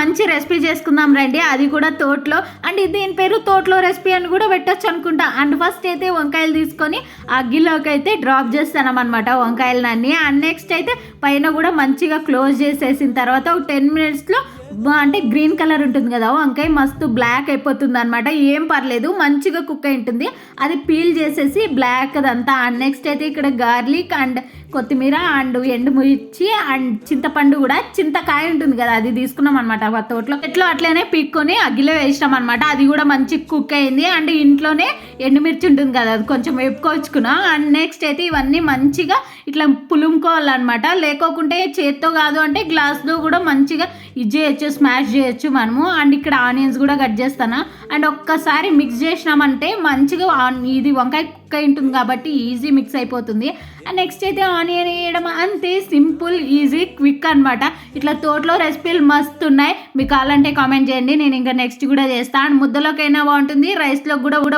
మంచి రెసిపీ చేసుకుందాం రండి, అది కూడా తోటలో. అండ్ దీని పేరు తోటలో రెసిపీ అని కూడా పెట్టచ్చు అనుకుంటా. అండ్ ఫస్ట్ అయితే వంకాయలు తీసుకొని అగ్గిలోకి అయితే డ్రాప్ చేస్తాం అనమాట వంకాయలన్నీ. అండ్ నెక్స్ట్ అయితే పైన కూడా మంచిగా క్లోజ్ చేసేసిన తర్వాత ఒక 10 minutesలో అంటే గ్రీన్ కలర్ ఉంటుంది కదా వంకాయ, మస్తు బ్లాక్ అయిపోతుంది అనమాట. ఏం పర్లేదు, మంచిగా కుక్ అయి ఉంటుంది. అది పీల్ చేసేసి బ్లాక్ అదంతా. అండ్ నెక్స్ట్ అయితే ఇక్కడ గార్లిక్ అండ్ కొత్తిమీర అండ్ ఎండుమిర్చి అండ్ చింతపండు కూడా, చింతకాయ ఉంటుంది కదా అది తీసుకున్నాం అనమాట తోటలో. ఎట్లా అట్లనే పీక్కొని అగ్గిలో వేసినాం అనమాట. అది కూడా మంచి కుక్ అయింది. అండ్ ఇంట్లోనే ఎండుమిర్చి ఉంటుంది కదా అది కొంచెం వేపుకోవచ్చుకున్నాం. అండ్ నెక్స్ట్ అయితే ఇవన్నీ మంచిగా ఇట్లా పులుముకోవాలన్నమాట. లేకోకుంటే చేత్తో కాదు అంటే గ్లాస్లో కూడా మంచిగా ఇది చేయొచ్చు, స్మాష్ చేయొచ్చు మనము. అండ్ ఇక్కడ ఆనియన్స్ కూడా కట్ చేస్తాను. అండ్ ఒక్కసారి మిక్స్ చేసినామంటే మంచిగా ఇది వంకాయ కుక్ అయి ఉంటుంది కాబట్టి ఈజీ మిక్స్ అయిపోతుంది. అండ్ నెక్స్ట్ అయితే ఆనియన్ వేయడం అంతే, సింపుల్ ఈజీ క్విక్ అనమాట. ఇట్లా తోటలో రెసిపీలు మస్తు ఉన్నాయి. మీకు కావాలంటే కామెంట్ చేయండి, నేను ఇంకా నెక్స్ట్ కూడా చేస్తాను. అండ్ ముద్దలోకైనా బాగుంటుంది, రైస్లో కూడా